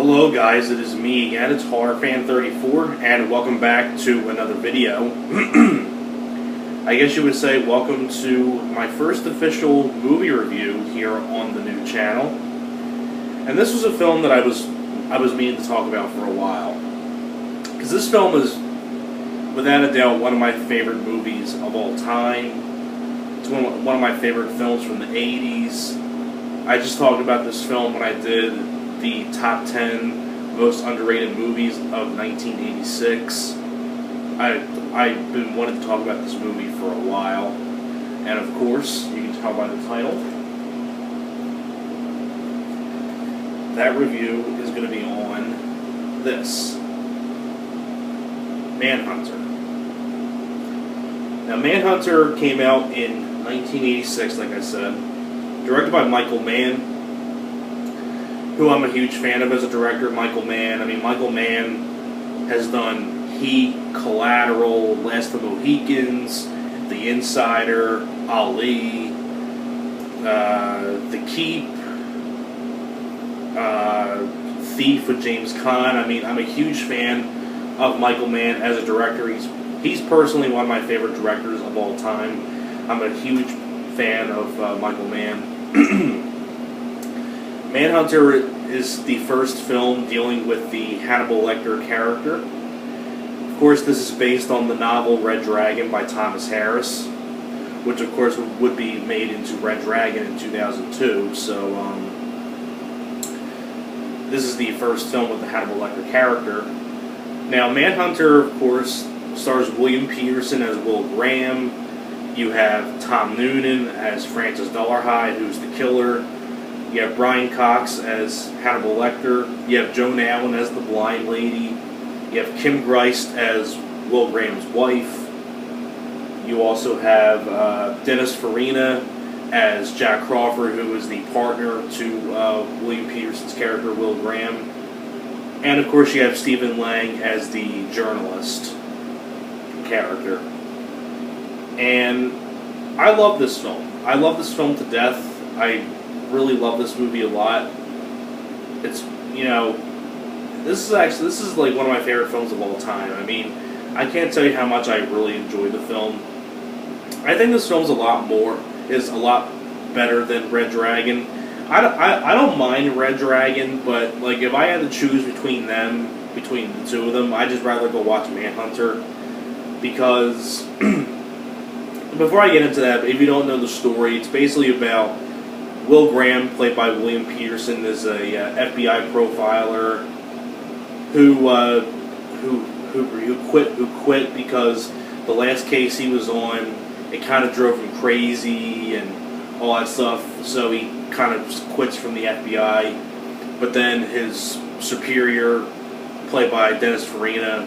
Hello guys, it is me again, it's HorrorFan34, and welcome back to another video. I guess you would say welcome to my first official movie review here on the new channel. And this was a film that I was meaning to talk about for a while. Because this film is, without a doubt, one of my favorite movies of all time. It's one of my favorite films from the 80s. I just talked about this film when I did the top 10 most underrated movies of 1986. I've been wanting to talk about this movie for a while, and of course, you can tell by the title, that review is going to be on this, Manhunter. Now, Manhunter came out in 1986, like I said, directed by Michael Mann, who I'm a huge fan of as a director. Michael Mann. I mean, Michael Mann has done Heat, Collateral, Last of the Mohicans, The Insider, Ali, The Keep, Thief with James Caan. I mean, I'm a huge fan of Michael Mann as a director. He's personally one of my favorite directors of all time. I'm a huge fan of Michael Mann. Manhunter is the first film dealing with the Hannibal Lector character. Of course, this is based on the novel Red Dragon by Thomas Harris, which of course would be made into Red Dragon in 2002. So this is the first film with the Hannibal Lecter character. Now, Manhunter, of course, stars William Peterson as Will Graham. You have Tom Noonan as Francis Dolarhyde, who's the killer. You have Brian Cox as Hannibal Lecter. You have Joan Allen as the blind lady. You have Kim Greist as Will Graham's wife. You also have Dennis Farina as Jack Crawford, who is the partner to William Peterson's character, Will Graham. And of course you have Stephen Lang as the journalist character. And I love this film. I love this film to death. I really love this movie a lot. It's, you know, this is like one of my favorite films of all time. I mean, I can't tell you how much I really enjoy the film. I think this film's a lot better than Red Dragon. I don't mind Red Dragon, but like if I had to choose between the two of them, I'd just rather go watch Manhunter. Because before I get into that, if you don't know the story, it's basically about Will Graham, played by William Peterson, is a FBI profiler who quit because the last case he was on, it kind of drove him crazy and all that stuff. So he kind of quits from the FBI. But then his superior, played by Dennis Farina,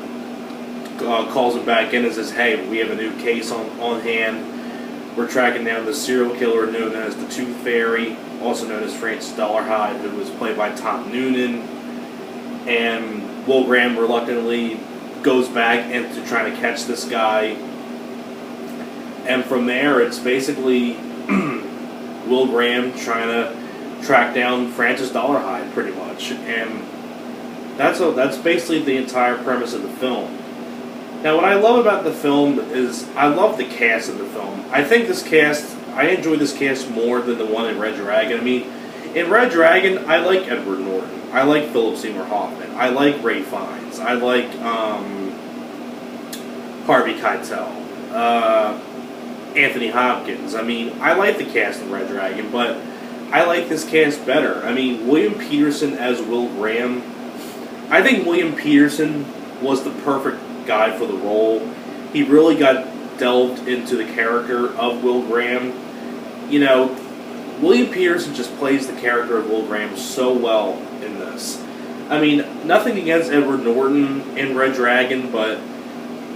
calls him back in and says, "Hey, we have a new case on hand. We're tracking down the serial killer known as the Tooth Fairy, also known as Francis Dolarhyde, who was played by Tom Noonan." And Will Graham reluctantly goes back into trying to catch this guy. And from there, it's basically Will Graham trying to track down Francis Dolarhyde, pretty much. And that's basically the entire premise of the film. Now, what I love about the film is I love the cast of the film. I enjoy this cast more than the one in Red Dragon. I mean, in Red Dragon, I like Edward Norton. I like Philip Seymour Hoffman. I like Ray Fiennes. I like Harvey Keitel. Anthony Hopkins. I mean, I like the cast in Red Dragon, but I like this cast better. I mean, William Peterson as Will Graham. I think William Peterson was the perfect guy for the role. He really got delved into the character of Will Graham. You know, William Peterson just plays the character of Will Graham so well in this. I mean, nothing against Edward Norton in Red Dragon, but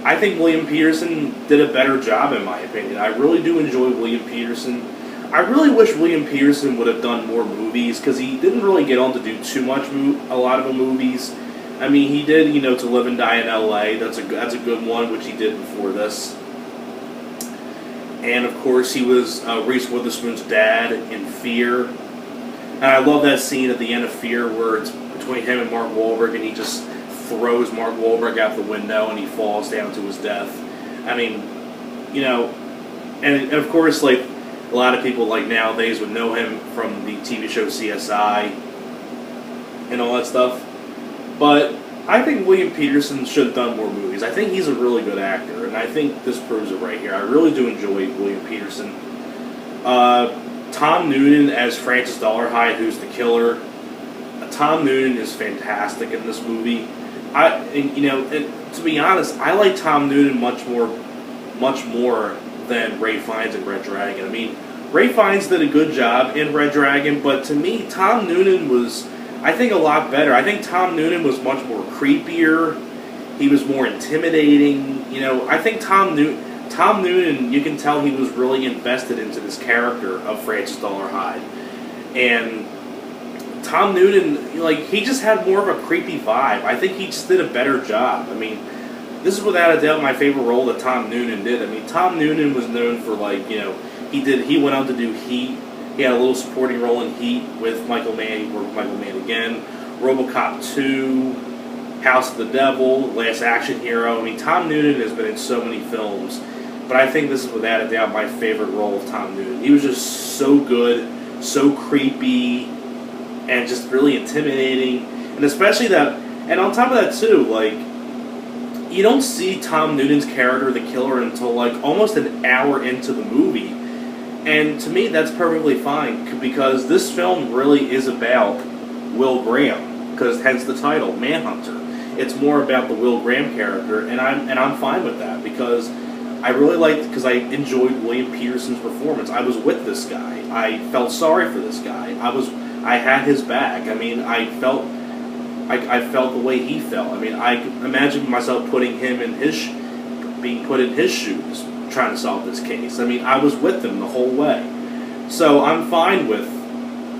I think William Peterson did a better job, in my opinion. I really do enjoy William Peterson. I really wish William Peterson would have done more movies, because he didn't really get on to do a lot of the movies. I mean, he did, you know, To Live and Die in L.A. That's a good one, which he did before this. And, of course, he was Reese Witherspoon's dad in Fear. And I love that scene at the end of Fear where between him and Mark Wahlberg, and he just throws Mark Wahlberg out the window and he falls down to his death. I mean, you know, and of course, like, a lot of people, like, nowadays would know him from the TV show CSI and all that stuff. But I think William Peterson should have done more movies. I think he's a really good actor, and I think this proves it right here. I really do enjoy William Peterson. Tom Noonan as Francis Dollarhide, who's the killer. Tom Noonan is fantastic in this movie. And to be honest, I like Tom Noonan much more than Ray Fiennes in Red Dragon. I mean, Ray Fiennes did a good job in Red Dragon, but to me, Tom Noonan was, I think, a lot better. I think Tom Noonan was much more creepier. He was more intimidating. You know, I think Tom Noonan, you can tell he was really invested into this character of Francis Dollarhide. And Tom Noonan, like, he just had more of a creepy vibe. I think he just did a better job. I mean, this is without a doubt my favorite role that Tom Noonan did. I mean, Tom Noonan was known for, like, you know, he went on to do Heat. He had a little supporting role in Heat with Michael Mann. He worked with Michael Mann again. RoboCop 2, House of the Devil, Last Action Hero. I mean, Tom Noonan has been in so many films. But I think this is without a doubt my favorite role of Tom Noonan. He was just so good, so creepy, and just really intimidating. And especially that, and on top of that too, like, you don't see Tom Noonan's character, the killer, until like almost an hour into the movie. And to me, that's perfectly fine, because this film really is about Will Graham, because hence the title, Manhunter. It's more about the Will Graham character, and I'm fine with that, because I really liked, because I enjoyed William Peterson's performance. I was with this guy. I felt sorry for this guy. I had his back. I mean, I felt the way he felt. I mean, I imagined myself putting him in being put in his shoes, trying to solve this case. I mean, I was with him the whole way. So I'm fine with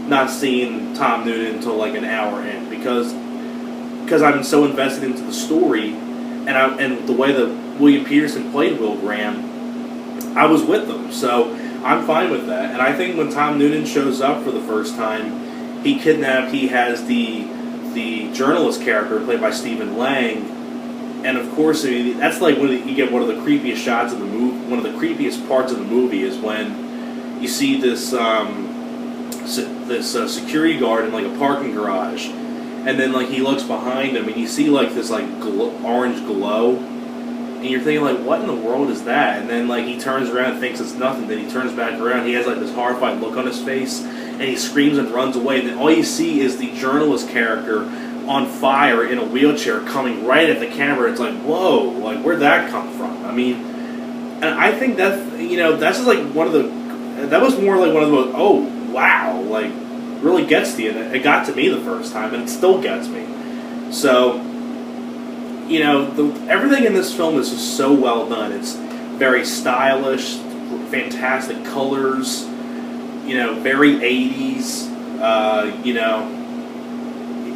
not seeing Tom Noonan until like an hour in, because I'm so invested into the story, and the way that William Peterson played Will Graham, I was with them. So I'm fine with that. And I think when Tom Noonan shows up for the first time, he has the journalist character played by Stephen Lang, and of course, I mean, that's like you get one of the creepiest shots of the movie. One of the creepiest parts of the movie is when you see this security guard in like a parking garage, and then like he looks behind him and you see like this like orange glow, and you're thinking like, what in the world is that? And then like he turns around and thinks it's nothing. Then he turns back around. He has like this horrified look on his face, and he screams and runs away. And then all you see is the journalist character on fire in a wheelchair coming right at the camera. It's like, whoa, like, where'd that come from? I mean, and I think that's just like that was more like one of those, oh, wow, like, really gets to you. And it got to me the first time, and it still gets me. So, everything in this film is just so well done. It's very stylish, fantastic colors, very 80s,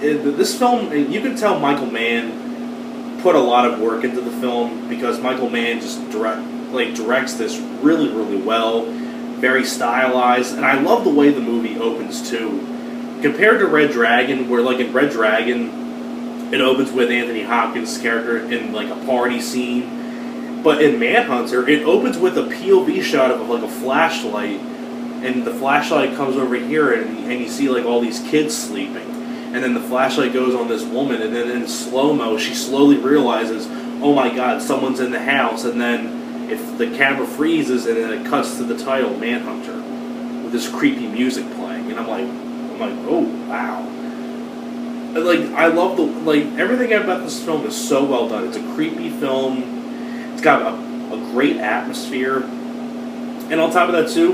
this film, you can tell Michael Mann put a lot of work into the film, because Michael Mann just directs this really, really well, very stylized, and I love the way the movie opens too. Compared to Red Dragon, where like in Red Dragon, it opens with Anthony Hopkins' character in like a party scene, but in Manhunter, it opens with a POV shot of like a flashlight, and the flashlight comes over here, and you see like all these kids sleeping. And then the flashlight goes on this woman, and then in slow-mo, she slowly realizes, oh my god, someone's in the house. And then if the camera freezes, and then it cuts to the title, Manhunter, with this creepy music playing. And I'm like, oh, wow. And like, I love everything about this film is so well done. It's a creepy film. It's got a great atmosphere. And on top of that, too,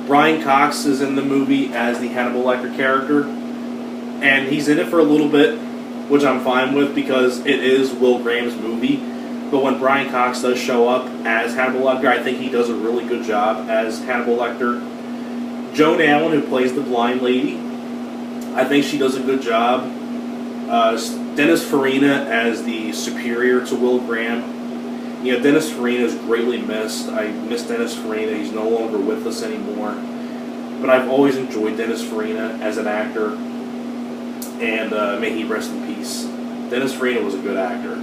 Brian Cox is in the movie as the Hannibal Lecter character. And he's in it for a little bit, which I'm fine with, because it is Will Graham's movie. But when Brian Cox does show up as Hannibal Lecter, I think he does a really good job as Hannibal Lecter. Joan Allen, who plays the blind lady, I think she does a good job. Dennis Farina as the superior to Will Graham. Dennis Farina is greatly missed. I miss Dennis Farina. He's no longer with us anymore. But I've always enjoyed Dennis Farina as an actor. and may he rest in peace. Dennis Farina was a good actor.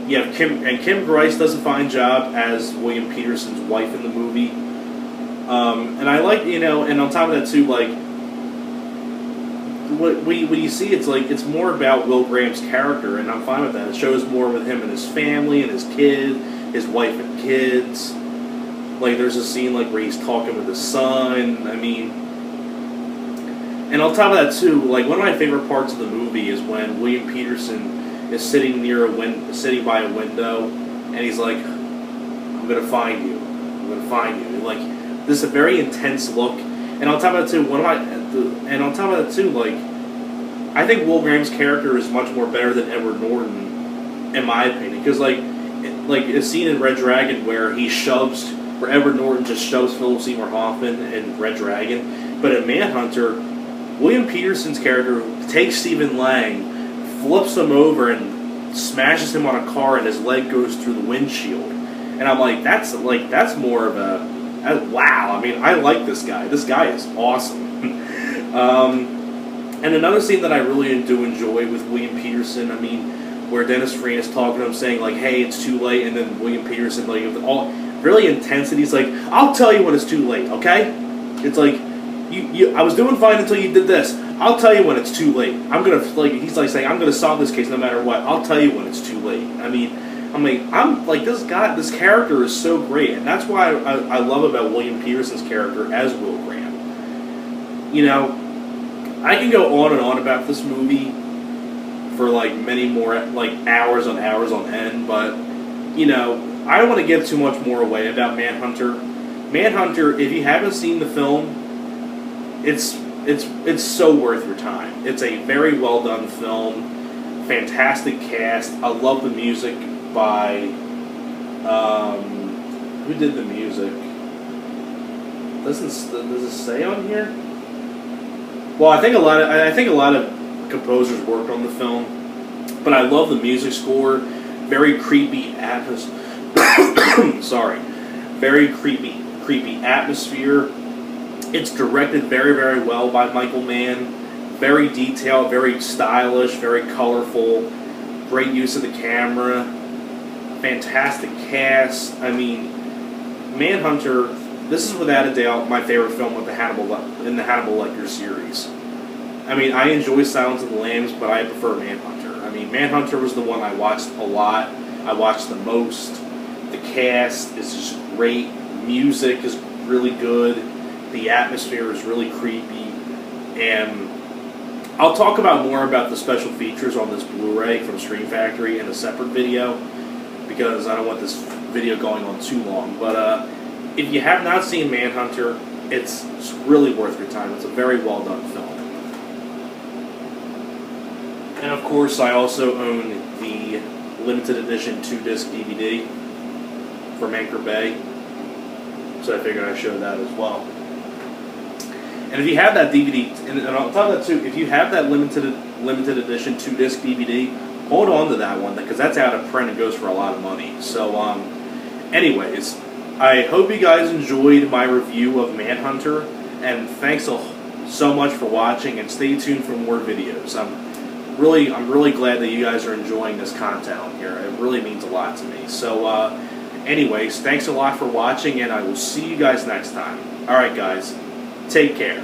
You have Kim Grice does a fine job as William Peterson's wife in the movie. And I like, and on top of that too, like, when you see it's more about Will Graham's character, and I'm fine with that. It shows more with him and his family and his kid, his wife and kids. Like, there's a scene like where he's talking with his son. I mean, and on top of that too, like, one of my favorite parts of the movie is when William Peterson is sitting sitting by a window, and he's like, "I'm gonna find you. I'm gonna find you." And, like, this is a very intense look. And on top of that too, like, I think Will Graham's character is much more better than Edward Norton, in my opinion, because like a scene in Red Dragon where Edward Norton just shoves Philip Seymour Hoffman in Red Dragon, but in Manhunter, William Peterson's character takes Stephen Lang, flips him over, and smashes him on a car, and his leg goes through the windshield. And I'm like, that's more of a wow. I mean, I like this guy. This guy is awesome. And another scene that I really do enjoy with William Peterson, I mean, where Dennis Farina is talking to him, saying like, "Hey, it's too late," and then William Peterson, like, with all really intensity, he's like, "I'll tell you when it's too late, okay?" It's like, I was doing fine until you did this. I'll tell you when it's too late. He's like saying, "I'm gonna solve this case no matter what. I'll tell you when it's too late." I mean, I'm like, this character is so great, and that's why I love about William Peterson's character as Will Graham. I can go on and on about this movie for like many more, like, hours on end, but I don't want to give too much more away about Manhunter. Manhunter, if you haven't seen the film, it's so worth your time. It's a very well done film, fantastic cast. I love the music by who did the music? Does it say on here? Well, I think a lot of composers worked on the film, but I love the music score. Very creepy very creepy atmosphere. It's directed very, very well by Michael Mann. Very detailed, very stylish, very colorful. Great use of the camera. Fantastic cast. I mean, Manhunter, this is without a doubt my favorite film in the Hannibal Lecter series. I mean, I enjoy Silence of the Lambs, but I prefer Manhunter. I mean, Manhunter was the one I watched a lot. I watched the most. The cast is just great. Music is really good. The atmosphere is really creepy. And I'll talk more about the special features on this Blu-ray from Scream Factory in a separate video, because I don't want this video going on too long. But if you have not seen Manhunter, it's really worth your time. It's a very well done film. And of course, I also own the limited edition 2-disc DVD from Anchor Bay, so I figured I'd show that as well. And if you have that DVD, and on top of that too, if you have that limited edition 2-disc DVD, hold on to that one, because that's out of print and goes for a lot of money. So, anyways, I hope you guys enjoyed my review of Manhunter, and thanks so much for watching, and stay tuned for more videos. I'm really glad that you guys are enjoying this content on here. It really means a lot to me. So, anyways, thanks a lot for watching, and I will see you guys next time. Alright guys, take care.